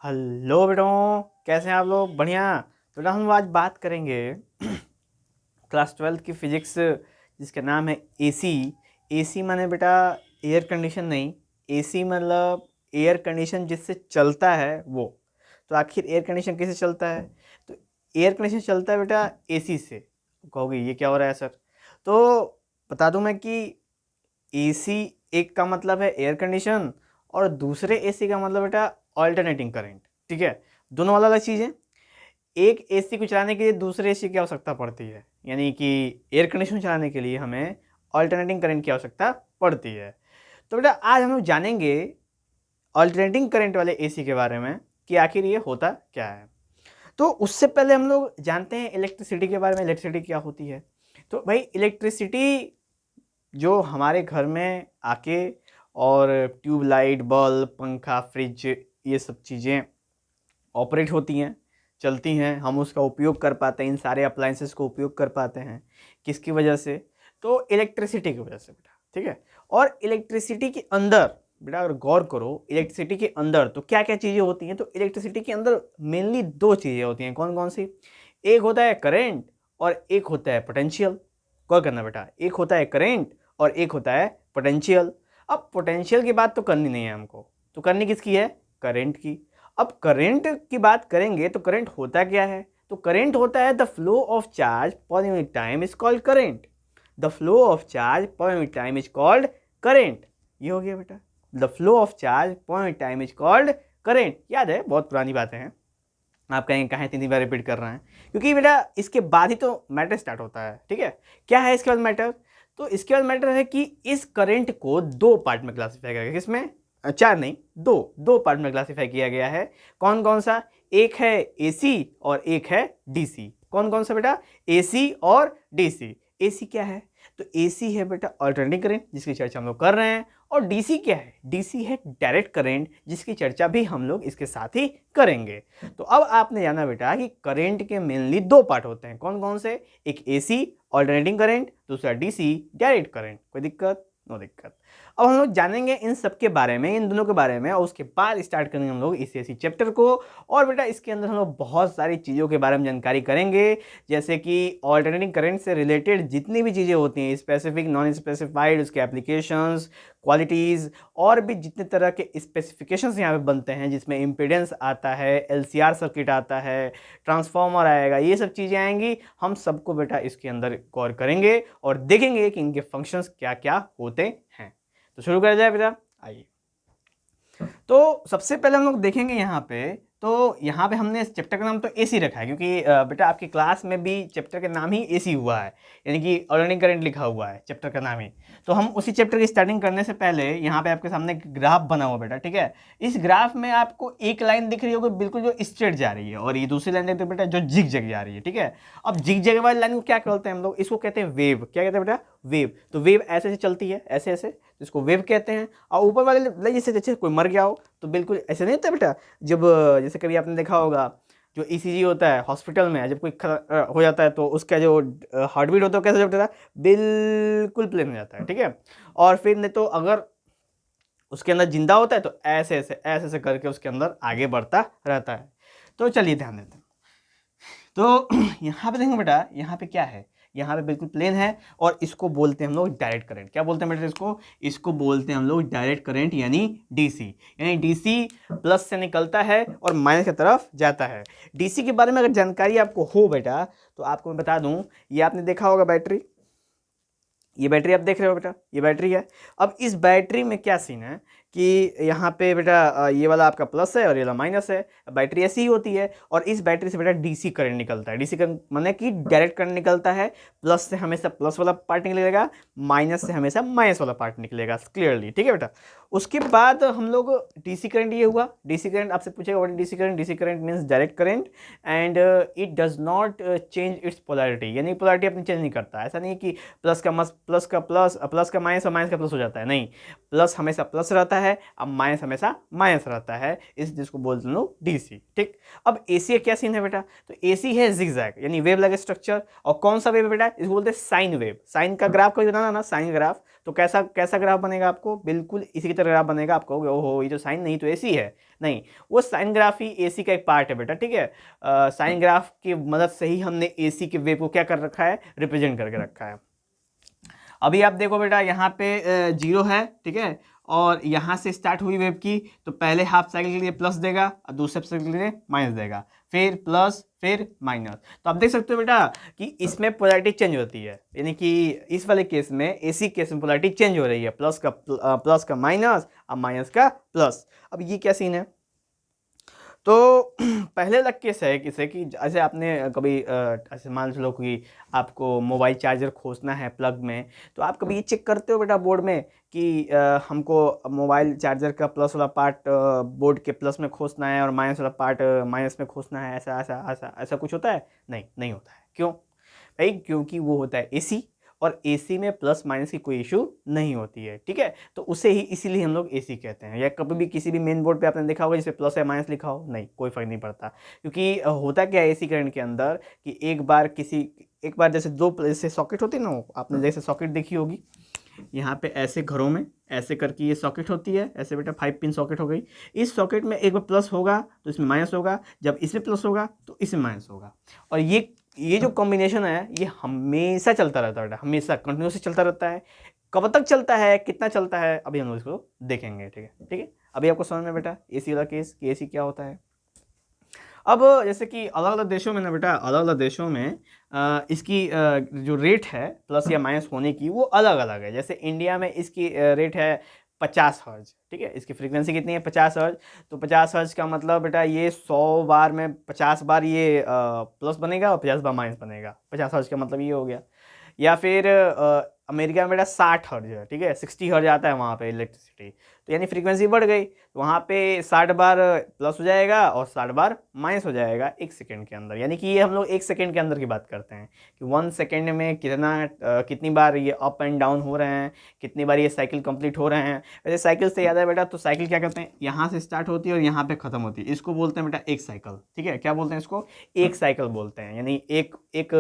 Hello बेटों, कैसे हैं आप लोग? बढ़िया। तो बेटा हम आज बात करेंगे क्लास 12 की फिजिक्स, जिसका नाम है एसी। एसी माने बेटा एयर कंडीशन नहीं, एसी मतलब एयर कंडीशन जिससे चलता है वो। तो आखिर एयर कंडीशन कैसे चलता है? तो एयर कंडीशन चलता है बेटा एसी से। कहोगे ये क्या हो रहा है सर? तो बता दूं मैं कि एसी एक का मतलब है एयर कंडीशन और दूसरे एसी का मतलब बेटा ऑल्टरनेटिंग करंट। ठीक है, दोनों अलग अलग चीज़ें। एक एसी को चलाने के लिए दूसरे एसी की आवश्यकता पड़ती है, यानी कि एयर कंडीशन चलाने के लिए हमें ऑल्टरनेटिंग करंट की आवश्यकता पड़ती है। तो बेटा आज हम लोग जानेंगे ऑल्टरनेटिंग करंट वाले एसी के बारे में कि आखिर ये होता क्या है। तो उससे पहले हम लोग जानते हैं इलेक्ट्रिसिटी के बारे में, इलेक्ट्रिसिटी क्या होती है। तो भाई इलेक्ट्रिसिटी जो हमारे घर में आके और ट्यूबलाइट, बल्ब, पंखा, फ्रिज, ये सब चीज़ें ऑपरेट होती हैं, चलती हैं, हम उसका उपयोग कर पाते हैं, इन सारे अप्लाइंसेस को उपयोग कर पाते हैं। किसकी वजह से? तो इलेक्ट्रिसिटी की वजह से बेटा। ठीक है, और इलेक्ट्रिसिटी के अंदर बेटा अगर गौर करो, इलेक्ट्रिसिटी के अंदर तो क्या क्या चीज़ें होती हैं। तो इलेक्ट्रिसिटी के अंदर मेनली दो चीज़ें होती हैं। कौन कौन सी? एक होता है करेंट और एक होता है पोटेंशियल। गौर करना बेटा, एक होता है करेंट और एक होता है पोटेंशियल। अब पोटेंशियल की बात तो करनी नहीं है हमको, तो करनी किसकी है? करेंट की। अब करंट की बात करेंगे तो करंट होता क्या है? तो करंट होता है the flow of charge per unit time is called current. The flow of charge per unit time is called current. ये हो गया बेटा, the flow of charge per unit time is called current. याद है, बहुत पुरानी बातें हैं। आप कहेंगे कहाँ 3 बार रिपीट कर रहे हैं? क्योंकि बेटा इसके बाद ही तो मैटर स्टार्ट होता है। ठीक है, क्या है इसके बाद मैटर? तो इसके बाद मैटर है कि इस करंट को दो पार्ट में क्लासिफाई किया गया। किसमें? चार नहीं, दो दो पार्ट में क्लासिफाई किया गया है। कौन कौन सा? एक है एसी और एक है डीसी। कौन कौन सा बेटा? एसी और डीसी। एसी क्या है? तो एसी है बेटा अल्टरनेटिंग करंट, जिसकी चर्चा हम लोग कर रहे हैं। और डीसी क्या है? डीसी है डायरेक्ट करंट, जिसकी चर्चा भी हम लोग इसके साथ ही करेंगे। तो अब आपने जाना बेटा कि करंट के मेनली दो पार्ट होते हैं। कौन कौन से? एक एसी अल्टरनेटिंग करंट, दूसरा डीसी डायरेक्ट करंट। कोई दिक्कत? नो दिक्कत। अब हम लोग जानेंगे इन सब के बारे में, इन दोनों के बारे में, और उसके बाद स्टार्ट करेंगे हम लोग इस एसी चैप्टर को। और बेटा इसके अंदर हम लोग बहुत सारी चीज़ों के बारे में जानकारी करेंगे, जैसे कि ऑल्टरनेटिंग करंट से रिलेटेड जितनी भी चीज़ें होती हैं, स्पेसिफिक, नॉन स्पेसिफाइड, उसके एप्लीकेशंस, क्वालिटीज़, और भी जितने तरह के स्पेसिफिकेशंस यहाँ पे बनते हैं, जिसमें इम्पीडेंस आता है, एलसीआर सर्किट आता है, ट्रांसफार्मर आएगा, ये सब चीज़ें आएंगी। हम सबको बेटा इसके अंदर गौर करेंगे और देखेंगे कि इनके फंक्शंस क्या क्या होते हैं। तो शुरू कर जाए बेटा, आइए। तो सबसे पहले हम लोग देखेंगे यहाँ पे, तो यहाँ पे हमने इस चैप्टर का नाम तो एसी रखा है, क्योंकि बेटा आपकी क्लास में भी चैप्टर का नाम ही एसी हुआ है, यानी कि ऑल्टरनेटिंग करंट लिखा हुआ है चैप्टर का नाम ही। तो हम उसी चैप्टर की स्टार्टिंग करने से पहले यहाँ पे आपके सामने एक ग्राफ बना हुआ बेटा। ठीक है, इस ग्राफ में आपको एक लाइन दिख रही होगी बिल्कुल जो स्ट्रेट जा रही है, और ये दूसरी लाइन देखते हो बेटा जो जिग जग जा रही है। ठीक है, अब जिग जग वाली लाइन को क्या कहते हैं हम लोग? इसको कहते हैं वेव। क्या कहते हैं बेटा? वेव। तो वेव ऐसे ऐसे चलती है, ऐसे ऐसे, तो इसको वेव कहते हैं। और ऊपर वाले जैसे जैसे कोई मर गया हो तो बिल्कुल ऐसे नहीं होता बेटा। जब जैसे कभी आपने देखा होगा जो ईसीजी होता है हॉस्पिटल में, जब कोई हो जाता है तो उसका जो हार्ट बीट होता है कैसे होता है? बिल्कुल प्लेन हो जाता है। ठीक है, और फिर नहीं तो अगर उसके अंदर जिंदा होता है तो ऐसे ऐसे ऐसे करके उसके अंदर आगे बढ़ता रहता है। तो चलिए ध्यान देते हैं। तो यहाँ पे देखेंगे बेटा, यहाँ पे क्या है? यहाँ पे बिल्कुल प्लेन है, और इसको बोलते हैं हम लोग डायरेक्ट करंट। क्या बोलते हैं बेटा इसको? इसको बोलते हैं हम लोग डायरेक्ट करंट, यानी डीसी। यानी डीसी प्लस से निकलता है और माइनस की तरफ जाता है। डीसी के बारे में अगर जानकारी आपको हो बेटा, तो आपको मैं बता दूं, ये आपने देखा होगा बैटरी, ये बैटरी आप देख रहे हो बेटा, ये बैटरी है। अब इस बैटरी में क्या सीन है कि यहाँ पे बेटा ये वाला आपका प्लस है और ये वाला माइनस है। बैटरी ऐसी ही होती है, और इस बैटरी से बेटा डीसी करंट निकलता है। डीसी करंट माने कि डायरेक्ट करंट निकलता है। प्लस से हमेशा प्लस वाला पार्ट निकलेगा, माइनस से हमेशा माइनस वाला पार्ट निकलेगा, क्लियरली। ठीक है बेटा, उसके बाद हम लोग डीसी करंट, ये हुआ डीसी करंट। आपसे पूछेगा what is DC current? DC current means direct current, and it does not change it's polarity, यानी पोलैरिटी अपनी चेंज नहीं करता। ऐसा नहीं कि प्लस का प्लस का माइनस और माइनस का प्लस हो जाता है, नहीं। प्लस हमेशा प्लस रहता है, अब माइनस हमेशा माइनस रहता है, इस जिसको बोलते हैं डीसी। ठीक, अब एसी का क्या सीन है बेटा? तो एसी है जिगजैग, यानी वेव लाइक स्ट्रक्चर। और कौन सा वेव है बेटा? इसको बोलते हैं साइन वेव। साइन का ग्राफ कभी बनाना ना, साइन ग्राफ, तो कैसा कैसा ग्राफ बनेगा आपको, बिल्कुल इसी की तरह ग्राफ बनेगा। आप कहोगे ओहो ये तो साइन नहीं तो एसी है, नहीं, वो साइन ग्राफ ही एसी का एक पार्ट है बेटा, ठीक है। साइन ग्राफ की मदद से ही हमने एसी के वेव को क्या कर रखा है, रिप्रेजेंट करके रखा है। अभी आप देखो बेटा यहाँ पे जीरो है, ठीक है, और यहाँ से स्टार्ट हुई वेव की, तो पहले हाफ साइकिल के लिए प्लस देगा और दूसरे साइकिल के लिए माइनस देगा, फिर प्लस फिर माइनस। तो आप देख सकते हो बेटा कि इसमें पोलैरिटी चेंज होती है, यानी कि इस वाले केस में एसी केस में पोलैरिटी चेंज हो रही है, प्लस का माइनस और माइनस का प्लस। अब ये क्या सीन है, तो पहले अलग केस है किसे कि ऐसे आपने कभी ऐसे मान लो कि आपको मोबाइल चार्जर खोजना है प्लग में, तो आप कभी ये चेक करते हो बेटा बोर्ड में कि हमको मोबाइल चार्जर का प्लस वाला पार्ट बोर्ड के प्लस में खोजना है और माइनस वाला पार्ट माइनस में खोजना है, ऐसा ऐसा ऐसा ऐसा कुछ होता है? नहीं, नहीं होता है। क्यों भाई? क्योंकि वो होता है एसी, और एसी में प्लस माइनस की कोई इशू नहीं होती है, ठीक है। तो उसे ही इसीलिए हम लोग एसी कहते हैं। या कभी भी किसी भी मेन बोर्ड पे आपने देखा होगा जिसपे प्लस या माइनस लिखा हो, नहीं, कोई फर्क नहीं पड़ता। क्योंकि होता क्या है एसी करंट के अंदर कि एक बार जैसे दो जैसे सॉकेट होती है ना, आपने जैसे सॉकेट देखी होगी, यहाँ पे ऐसे घरों में ऐसे करके ये सॉकेट होती है, ऐसे बेटा 5 पिन सॉकेट हो गई। इस सॉकेट में एक बार प्लस होगा तो इसमें माइनस होगा, जब इसमें प्लस होगा तो इसमें माइनस होगा। और ये जो कॉम्बिनेशन है ये हमेशा चलता रहता है, हमेशा कंटिन्यूसली चलता रहता है। कब तक चलता है, कितना चलता है, अभी हम लोग इसको देखेंगे, ठीक है, ठीक है। अभी आपको समझ में बेटा एसी वाला केस कि एसी क्या होता है। अब जैसे कि अलग अलग देशों में ना बेटा, अलग अलग देशों में इसकी जो रेट है प्लस या माइनस होने की वो अलग अलग है। जैसे इंडिया में इसकी रेट है 50 हर्ज, ठीक है। इसकी फ्रीक्वेंसी कितनी है? 50 हर्ज। तो 50 हर्ज का मतलब बेटा ये 100 बार में 50 बार ये प्लस बनेगा और 50 बार माइनस बनेगा। 50 हर्ज का मतलब ये हो गया। या फिर अमेरिका में बेटा 60 हर्ज है, ठीक है, 60 हर्ज आता है वहाँ पे इलेक्ट्रिसिटी, तो यानी फ्रीक्वेंसी बढ़ गई, तो वहाँ पे 60 बार प्लस हो जाएगा और 60 बार माइनस हो जाएगा 1 सेकेंड के अंदर। यानी कि ये हम लोग 1 सेकेंड के अंदर की बात करते हैं कि 1 सेकेंड में कितनी बार ये अप एंड डाउन हो रहे हैं, कितनी बार ये साइकिल कंप्लीट हो रहे हैं। वैसे साइकिल से याद है बेटा, तो साइकिल क्या करते हैं, यहाँ से स्टार्ट होती है और यहाँ पे खत्म होती है, इसको बोलते हैं बेटा एक साइकिल, ठीक है। क्या बोलते हैं इसको? एक साइकिल बोलते हैं। यानी एक एक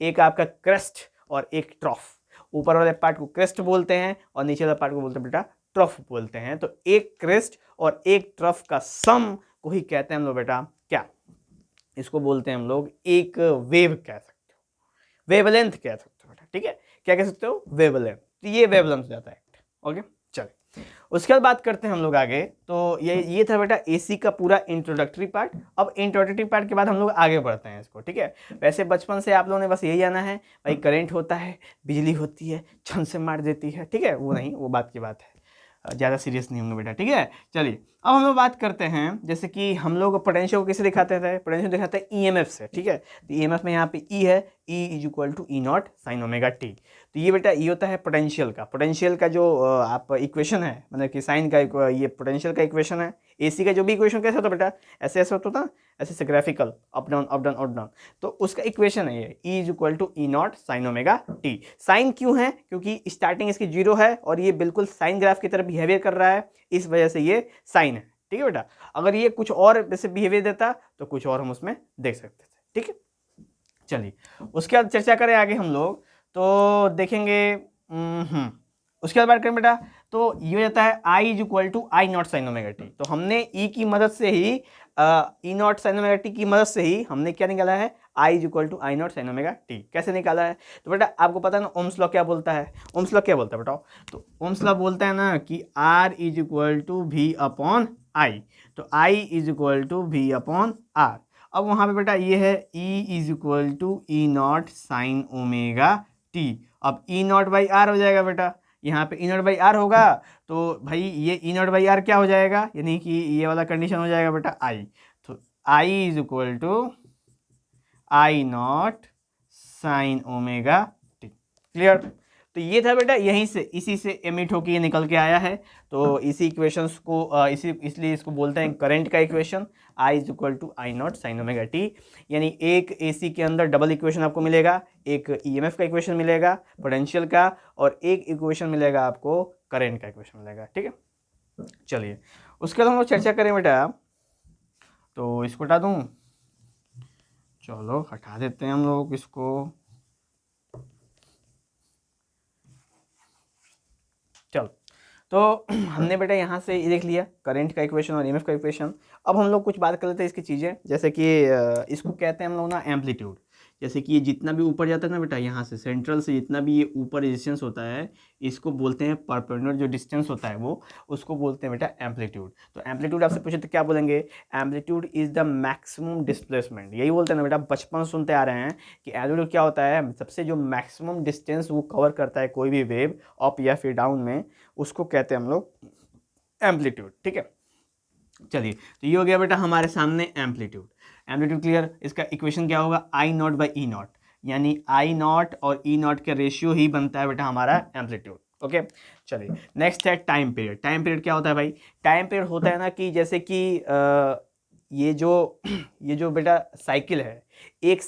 एक आपका क्रेस्ट और एक ट्रॉफ, ऊपर वाले पार्ट को क्रेस्ट बोलते हैं और नीचे वाले पार्ट को बोलते हैं बेटा ट्रफ बोलते हैं। तो एक क्रेस्ट और एक ट्रफ का सम को ही कहते हैं हम लोग बेटा क्या, इसको बोलते हैं हम लोग एक वेव कह सकते हो, वेवलेंथ कह सकते हो बेटा, ठीक है। क्या कह सकते हो? वेवलेंथ। तो ये वेवलेंथ हो जाता है। ओके, चलिए उसके बाद बात करते हैं हम लोग आगे। तो ये था बेटा एसी का पूरा इंट्रोडक्टरी पार्ट। अब इंट्रोडक्टरी पार्ट के बाद हम लोग आगे बढ़ते हैं इसको, ठीक है। वैसे बचपन से आप लोगों ने बस यही जाना है भाई, करंट होता है, बिजली होती है, छन से मार देती है, ठीक है, वो नहीं, वो बात की बात है, ज़्यादा सीरियस नहीं होंगे बेटा, ठीक है। चलिए अब हम लोग बात करते हैं, जैसे कि हम लोग पोटेंशियल को कैसे दिखाते थे, पोटेंशियल दिखाते हैं ईएमएफ से, ठीक है। तो ईएमएफ में यहाँ पे ई है, E is equal to E naught sine omega T. तो ये बेटा ये होता है पोटेंशियल का जो आप इक्वेशन है, मतलब कि साइन का ये पोटेंशियल का इक्वेशन है। एसी का जो भी इक्वेशन कैसे होता बेटा, ऐसे ऐसे होता था, ऐसे से graphical up down up down up down, तो उसका इक्वेशन है ये E is equal to E naught sine omega T. Sine क्यों है? क्योंकि स्टार्टिंग इसकी जीरो है और ये बिल्कुल साइन ग्राफ की तरह बिहेवियर कर रहा है, इस वजह से ये साइन है, ठीक है बेटा। अगर ये कुछ और जैसे बिहेवियर देता तो कुछ और हम उसमें देख सकते थे, ठीक है। चलिए उसके बाद चर्चा करें आगे हम लोग, तो देखेंगे उसके बाद बात करें बेटा, तो ये हो जाता है I is equal to I naught sine omega T. तो हमने ई की मदद से ही E naught sine omega T की मदद से ही हमने क्या निकाला है, I is equal to I naught sine omega T. कैसे निकाला है? तो बेटा आपको पता है ना ओम्स लॉ क्या बोलता है, ओम्स लॉ क्या बोलता है बताओ। तो ओम्स लॉ बोलता है ना कि R is equal to V upon I, तो I is equal to V upon R. अब वहाँ पे बेटा ये है E is equal to E naught sine omega T. अब ई नॉट बाई आर हो जाएगा बेटा, यहाँ पे ई नॉट बाई आर होगा, तो भाई ये ई नॉट बाई आर क्या हो जाएगा, यानी कि ये वाला कंडीशन हो जाएगा बेटा आई। तो I is equal to I naught sine omega T. Clear? तो ये था बेटा, यहीं से इसी से एमिट होकर ये निकल के आया है। तो इसी इक्वेशंस को इसलिए इसको बोलते हैं करंट का equation, I is equal to I naught sine omega T. यानी एक एसी के अंदर डबल इक्वेशन आपको मिलेगा, एक ईएमएफ का इक्वेशन मिलेगा पोटेंशियल का, और एक इक्वेशन मिलेगा आपको करंट का इक्वेशन मिलेगा, ठीक है। चलिए उसके बाद हम लोग चर्चा करें बेटा, तो इसको हटा दूं, चलो हटा देते हैं हम लोग इसको। तो हमने बेटा यहाँ से ये देख लिया करंट का इक्वेशन और ईएमएफ का इक्वेशन। अब हम लोग कुछ बात कर लेते हैं इसकी चीज़ें, जैसे कि इसको कहते हैं हम लोग ना एम्पलीट्यूड। जैसे कि ये जितना भी ऊपर जाता है ना बेटा, यहाँ से सेंट्रल से जितना भी ये ऊपर डिस्टेंस होता है, इसको बोलते हैं परपेंडिकुलर जो डिस्टेंस होता है वो, उसको बोलते हैं बेटा एम्पलीट्यूड। तो एम्पलीट्यूड आपसे पूछे तो क्या बोलेंगे? Amplitude is the maximum displacement. यही बोलते हैं ना बेटा, बचपन सुनते आ रहे हैं कि एम्पलीट्यूड क्या होता है? सबसे जो मैक्सिमम डिस्टेंस वो कवर करता है कोई भी वेव अप या फिर डाउन में, उसको कहते हैं हम लोग एम्पलीट्यूड। ठीक है, चलिए, तो ये हो गया बेटा हमारे सामने एम्पलीट्यूड। Amplitude clear. इसका इक्वेशन क्या होगा? आई नॉट बाई ई नॉट, यानी आई नॉट और ई नॉट का रेशियो ही बनता है बेटा हमारा एम्पलीट्यूड। ओके, चलिए नेक्स्ट है टाइम पीरियड। टाइम पीरियड क्या होता है भाई? टाइम पीरियड होता है ना कि जैसे कि ये जो बेटा साइकिल है, एक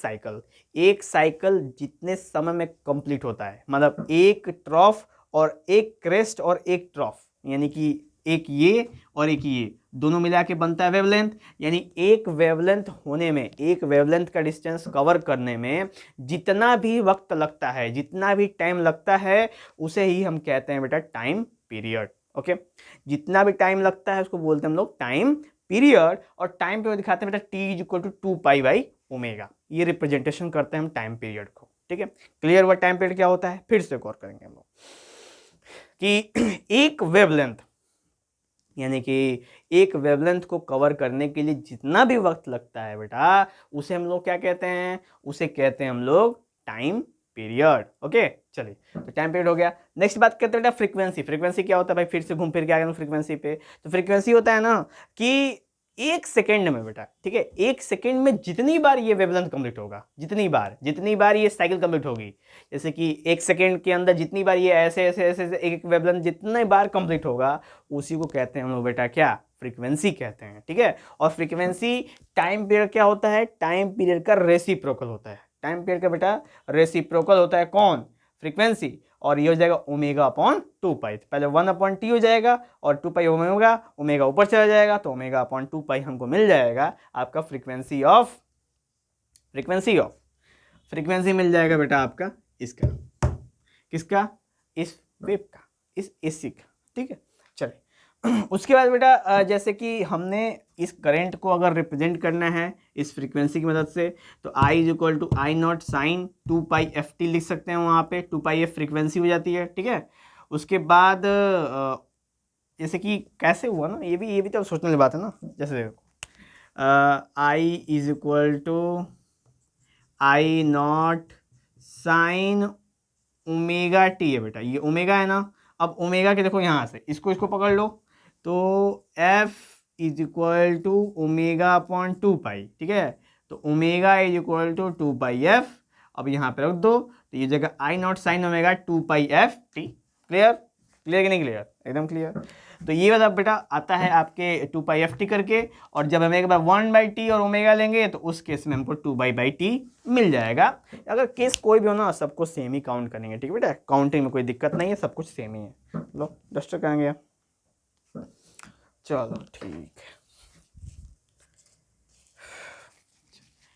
साइकिल जितने समय में कंप्लीट होता है, मतलब एक ट्रॉफ और एक क्रेस्ट और एक ट्रॉफ, यानी कि एक ये और एक ये दोनों मिला के बनता है वेवलेंथ। यानी एक वेवलेंथ होने में, एक वेवलेंथ का डिस्टेंस कवर करने में जितना भी वक्त लगता है, जितना भी टाइम लगता है, उसे ही हम कहते हैं बेटा टाइम पीरियड। ओके, जितना भी टाइम लगता है उसको बोलते हैं हम लोग टाइम पीरियड। और टाइम पीरियड दिखाते हैं बेटा टी इज इक्वल टू 2π/ω। ये रिप्रेजेंटेशन करते हैं हम टाइम पीरियड को। ठीक है, क्लियर हुआ टाइम पीरियड क्या होता है? फिर से गौर करेंगे हम लोग कि एक वेवलेंथ, यानी कि एक वेवलेंथ को कवर करने के लिए जितना भी वक्त लगता है बेटा, उसे हम लोग क्या कहते हैं? उसे कहते हैं हम लोग टाइम पीरियड। ओके, चलिए, तो टाइम पीरियड हो गया। नेक्स्ट बात करते हैं बेटा फ्रीक्वेंसी। फ्रीक्वेंसी क्या होता है भाई? फिर से घूम फिर के आ गए फ्रीक्वेंसी पे। तो फ्रीक्वेंसी होता है ना कि एक सेकेंड में बेटा, ठीक है, एक सेकेंड में जितनी बार ये वेवलेंथ कंप्लीट होगा, जितनी बार ये साइकिल कंप्लीट होगी, जैसे कि एक सेकेंड के अंदर जितनी बार ये ऐसे ऐसे ऐसे, ऐसे एक वेवलेंथ जितने बार कंप्लीट होगा, उसी को कहते हैं हम लोग बेटा क्या? फ्रीक्वेंसी कहते हैं। ठीक है, और फ्रीक्वेंसी टाइम पीरियड क्या होता है? टाइम पीरियड का रेसिप्रोकल होता है। टाइम पीरियड का बेटा रेसिप्रोकल होता है कौन? फ्रीक्वेंसी। और ये हो जाएगा ω/2π। पहले 1/t हो जाएगा और 2π ओमेगा ऊपर चला जाएगा, तो ω/2π हमको मिल जाएगा आपका फ्रीक्वेंसी मिल जाएगा बेटा आपका इसका, किसका? इस वेव का, इस एसी का। ठीक है, चलिए उसके बाद बेटा जैसे कि हमने इस करंट को अगर रिप्रेजेंट करना है इस फ्रीक्वेंसी की मदद से, तो I is equal to I naught sine 2πft लिख सकते हैं। वहाँ पे 2πf फ्रीक्वेंसी हो जाती है। ठीक है, उसके बाद जैसे कि कैसे हुआ ना, ये भी तो सोचने वाली बात है ना। जैसे I is equal to I naught sine ω/t है बेटा, ये ओमेगा है ना। अब ओमेगा के देखो यहाँ से इसको पकड़ लो, तो F इज इक्वल टू ω/2π। ठीक है, तो omega is equal to 2πf। अब यहाँ पे रख दो, तो ये जगह I naught sine omega 2πft। Clear कि नहीं क्लियर? एकदम क्लियर। तो ये वाला बेटा आता है आपके 2πft करके, और जब हम एक बार 1/t और ओमेगा लेंगे तो उस केस में हमको 2π/t मिल जाएगा। अगर केस कोई भी हो ना, सबको सेम ही काउंट करेंगे। ठीक है बेटा, काउंटिंग में कोई दिक्कत नहीं है, सब कुछ सेम ही है। लो डस्टर करेंगे, चलो ठीक है।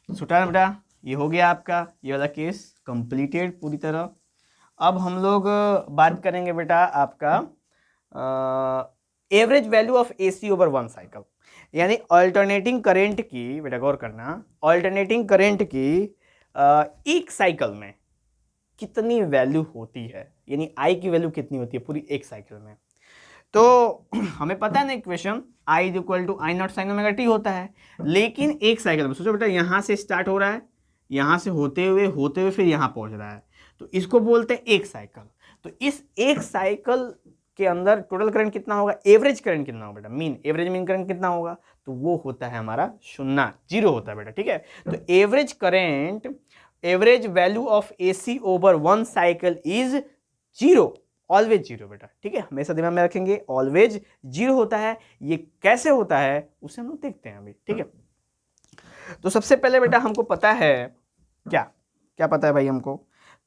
सुटा बेटा, ये हो गया आपका ये वाला केस कंप्लीटेड पूरी तरह। अब हम लोग बात करेंगे बेटा आपका average value of AC over one cycle, यानी अल्टरनेटिंग करंट की, बेटा गौर करना, अल्टरनेटिंग करंट की एक साइकिल में कितनी वैल्यू होती है, यानी आई की वैल्यू कितनी होती है पूरी एक साइकिल में। तो हमें पता है ना equation, I is equal to I naught sine omega T होता है। लेकिन एक साइकिल में सोचो बेटा, यहाँ से स्टार्ट हो रहा है, यहाँ से होते हुए फिर यहाँ पहुँच रहा है, तो इसको बोलते हैं एक साइकिल। तो इस एक साइकिल के अंदर टोटल करंट कितना होगा? एवरेज करंट कितना होगा बेटा? एवरेज मीन करंट कितना होगा? तो वो होता है हमारा 0 होता है बेटा। ठीक है, तो average current, average value of AC over one cycle is 0, always 0 बेटा। ठीक है, हमेशा दिमाग में रखेंगे, ऑलवेज 0 होता है। ये कैसे होता है उसे हम लोग देखते हैं अभी। ठीक है, तो सबसे पहले बेटा हमको पता है क्या पता है भाई हमको,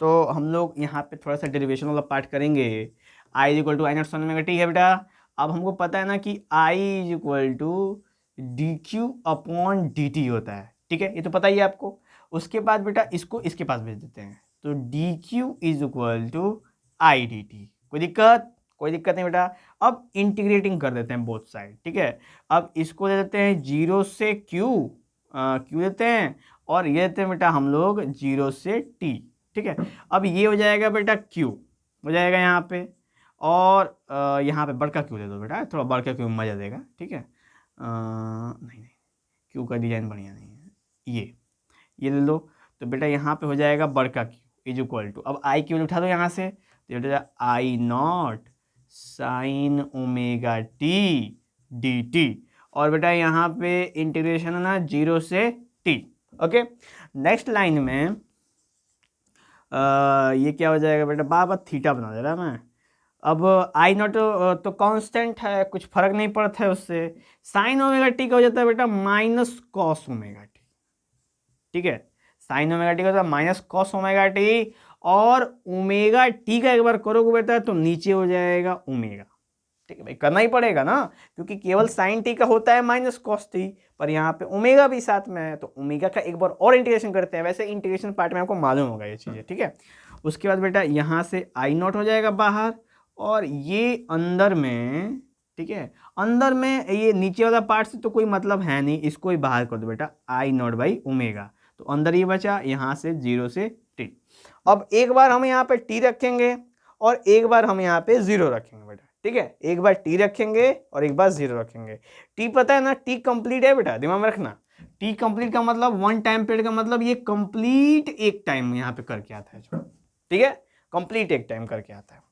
तो हम लोग यहाँ पे थोड़ा सा डेरिवेशन वाला पार्ट करेंगे। I is equal to I naught sine omega T है बेटा। अब हमको पता है ना कि आई इज इक्वल टू dq/dt होता है। ठीक है, ये तो पता ही है आपको। उसके बाद बेटा इसको इसके पास भेज देते हैं, तो dq is equal to I dt। कोई दिक्कत? कोई दिक्कत नहीं बेटा। अब इंटीग्रेटिंग कर देते हैं बोथ साइड, ठीक है। अब इसको दे देते हैं 0 से Q, Q देते हैं, और ये देते हैं बेटा हम लोग 0 से T, ठीक है। अब ये हो जाएगा बेटा Q हो जाएगा यहाँ पे, और यहाँ पे बड़का Q दे दो बेटा, थोड़ा बड़का Q मजा देगा, ठीक है। नहीं नहीं, Q का डिजाइन बढ़िया नहीं है, ये ले लो। तो बेटा यहाँ पे हो जाएगा बड़का Q इज इक्वल टू, अब आई की वैल्यू उठा दो यहाँ से, तो बेटा I naught sine omega T D T, और बेटा यहाँ पे इंटीग्रेशन है ना 0 से t, ओके। नेक्स्ट लाइन में ये क्या हो जाएगा बेटा, बाबा थीटा बना दे रहा मैं। अब आई नॉट तो कांस्टेंट है, कुछ फर्क नहीं पड़ता है उससे। साइन ओमेगा टी का हो जाता है बेटा माइनस कॉस ओमेगा टी, ठीक है। साइन ओमेगा टी का होता है माइनस कॉस ओमेगा टी, और ओमेगा टी का एक बार करोगे बेटा तो नीचे हो जाएगा ओमेगा, ठीक है भाई, करना ही पड़ेगा ना, क्योंकि केवल साइन टी का होता है माइनस कॉस टी, पर यहाँ पे ओमेगा भी साथ में है, तो ओमेगा का एक बार और इंटीग्रेशन करते हैं। वैसे इंटीग्रेशन पार्ट में आपको मालूम होगा ये चीज़ें, ठीक है। उसके बाद बेटा यहाँ से आई नॉट हो जाएगा बाहर, और ये अंदर में, ठीक है, अंदर में ये नीचे वाला पार्ट से तो कोई मतलब है नहीं, इसको ही बाहर कर दो बेटा, आई नॉट बाई ओमेगा, तो अंदर ये बचा, यहाँ से 0 से t। अब एक बार हम यहाँ पे t रखेंगे और एक बार हम यहाँ पे 0 रखेंगे बेटा, ठीक है। एक बार t रखेंगे और एक बार 0 रखेंगे। t पता है ना, t कंप्लीट है बेटा, दिमाग में रखना। t कंप्लीट का मतलब वन टाइम पीरियड का मतलब ये कंप्लीट एक टाइम यहाँ पे करके आता है, ठीक है, कंप्लीट एक टाइम करके आता है।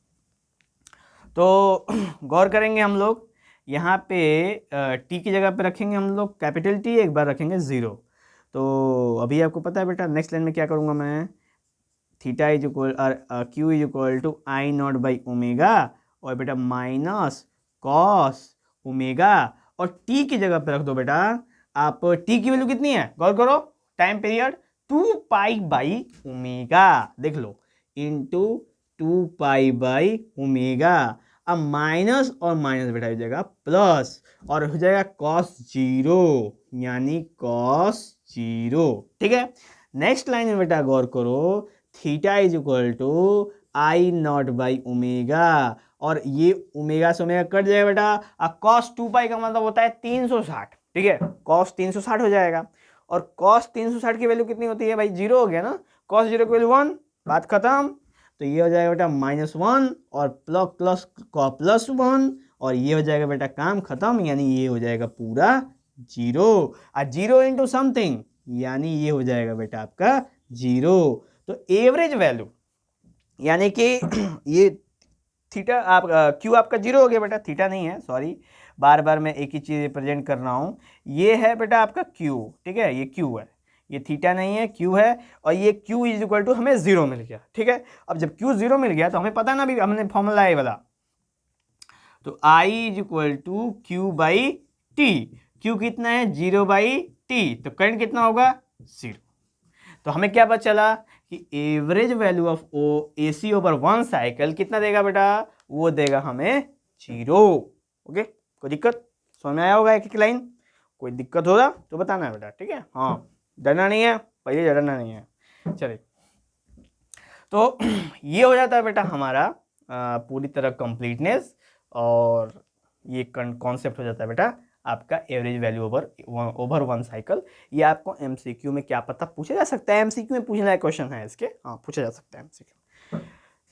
तो गौर करेंगे हम लोग, यहाँ पे t की जगह पे रखेंगे हम लोग कैपिटल T, एक बार रखेंगे 0। तो अभी आपको पता है बेटा नेक्स्ट लाइन में क्या करूँगा मैं, theta is equal Q is equal to I naught by omega, और बेटा माइनस कॉस ओमेगा, और टी की जगह पे रख दो बेटा आप, टी की वैल्यू कितनी है गौर करो, time period 2 pi by omega, देख लो, इंटू 2 पाई बाई ओमेगा। अब माइनस और माइनस बेटा हो जाएगा प्लस, और हो जाएगा कॉस 0, यानी कॉस 0, ठीक है। नेक्स्ट लाइन में बेटा गौर करो, theta is equal to I naught by omega, और ये ओमेगा से ओमेगा कट जाएगा बेटा, अब कॉस 2 पाई का मतलब होता है 360, ठीक है, कॉस 360 हो जाएगा, और कॉस 360 की वैल्यू कितनी होती है भाई, 0 हो गया ना, कॉस 0 की वैल्यू 1, बात खत्म। तो ये हो जाएगा बेटा -1 और प्लस 1, और ये हो जाएगा बेटा काम खत्म, यानी ये हो जाएगा पूरा 0, और 0 इंटू समथिंग, यानी ये हो जाएगा बेटा आपका 0। तो एवरेज वैल्यू यानी कि ये थीटा आप क्यू आपका 0 हो गया बेटा, थीटा नहीं है, सॉरी, बार बार मैं एक ही चीज़ रिप्रेजेंट कर रहा हूँ। ये है बेटा आपका क्यू, ठीक है, ये क्यू है, ये थीटा नहीं है, क्यू है, और ये क्यू इज इक्वल टू हमें 0 मिल गया, ठीक है। अब जब क्यू 0 मिल गया तो हमें पता ना, भी हमने फॉर्मूला ये वाला, तो I is equal to Q by T, Q कितना है 0 बाई टी, तो करंट कितना होगा 0। तो हमें क्या पता चला कि average value of O A C over 1 cycle कितना देगा बेटा, वो देगा हमें 0, ओके। कोई दिक्कत, समझ में आया होगा एक एक लाइन, कोई दिक्कत होगा तो बताना है बेटा, ठीक है, हाँ, डरना नहीं है, पहले डरना नहीं है। चलिए, तो ये हो जाता है बेटा हमारा पूरी तरह कंप्लीटनेस, और ये कॉन्सेप्ट हो जाता है बेटा आपका एवरेज वैल्यू ओवर 1 साइकिल। ये आपको एमसीक्यू में क्या पता पूछा जा सकता है, एमसीक्यू में पूछने का क्वेश्चन है इसके, हाँ पूछा जा सकता है एमसीक्यू।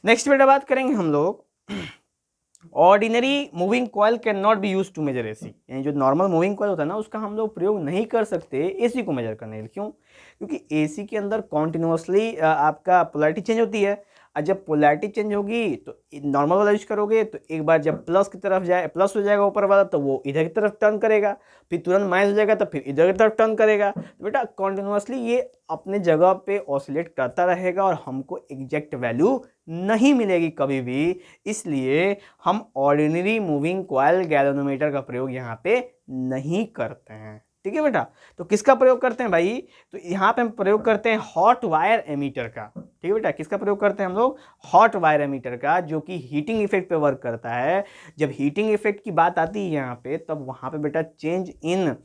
नेक्स्ट बेटा बात करेंगे हम लोग, ordinary moving coil can not be use to measure AC, यानी जो नॉर्मल मूविंग कॉइल होता है ना उसका हम लोग प्रयोग नहीं कर सकते एसी को मेजर करने के लिए। क्यों? क्योंकि एसी के अंदर कॉन्टिन्यूसली आपका पोलैरिटी चेंज होती है, और जब पोलैरिटी चेंज होगी तो नॉर्मल वाला यूज करोगे तो एक बार जब प्लस की तरफ जाए, प्लस हो जाएगा ऊपर वाला, तो वो इधर की तरफ टर्न करेगा, फिर तुरंत माइनस हो जाएगा तो फिर इधर की तरफ टर्न करेगा। तो बेटा कॉन्टिन्यूसली ये अपने जगह पे ऑसिलेट करता रहेगा और हमको एग्जैक्ट वैल्यू नहीं मिलेगी कभी भी, इसलिए हम ऑर्डिनरी मूविंग कॉइल गैल्वेनोमीटर का प्रयोग यहाँ पे नहीं करते हैं, ठीक है बेटा। तो किसका प्रयोग करते हैं भाई, तो यहाँ पे हम प्रयोग करते हैं हॉट वायर एमीटर का, ठीक है बेटा। किसका प्रयोग करते हैं हम लोग, हॉट वायर एमीटर का, जो कि हीटिंग इफेक्ट पे वर्क करता है। जब हीटिंग इफेक्ट की बात आती है यहाँ पे, तब वहाँ पे बेटा change in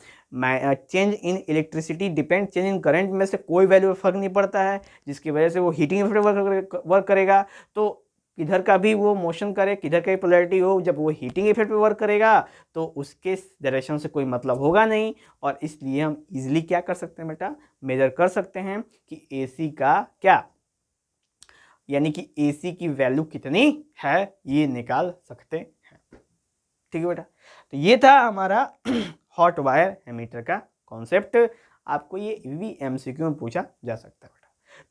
electricity depend, change in current में से कोई वैल्यू फर्क नहीं पड़ता है, जिसकी वजह से वो हीटिंग इफेक्ट वर्क करेगा। तो किधर का भी वो मोशन करे, किधर का भी पोलैरिटी हो, जब वो हीटिंग इफेक्ट पे वर्क करेगा तो उसके डायरेक्शन से कोई मतलब होगा नहीं। और इसलिए हम इजीली क्या कर सकते हैं बेटा, मेजर कर सकते हैं कि एसी का क्या, यानी कि एसी की वैल्यू कितनी है ये निकाल सकते हैं। ठीक है बेटा, तो ये था हमारा हॉट वायर एमीटर का कॉन्सेप्ट। आपको ये भी एमसीक्यू में पूछा जा सकता है बेटा।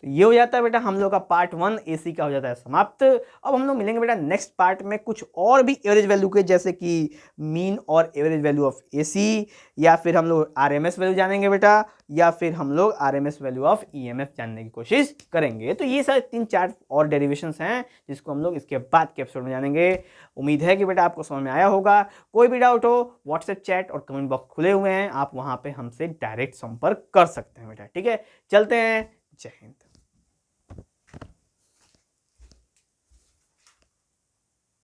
तो ये हो जाता है बेटा हम लोग का पार्ट 1 एसी का हो जाता है समाप्त। अब हम लोग मिलेंगे बेटा नेक्स्ट पार्ट में कुछ और भी एवरेज वैल्यू के, जैसे कि मीन और एवरेज वैल्यू ऑफ एसी, या फिर हम लोग आरएमएस वैल्यू जानेंगे बेटा, या फिर हम लोग आरएमएस वैल्यू ऑफ ईएमएफ जानने की कोशिश करेंगे। तो ये सारे 3-4 और डेरिवेशंस हैं जिसको हम लोग इसके बाद के एपिसोड में जानेंगे। उम्मीद है कि बेटा आपको समझ में आया होगा। कोई भी डाउट हो, व्हाट्सएप चैट और कमेंट बॉक्स खुले हुए हैं, आप वहां पे हमसे डायरेक्ट संपर्क कर सकते हैं बेटा। ठीक है, चलते हैं, जय हिंद।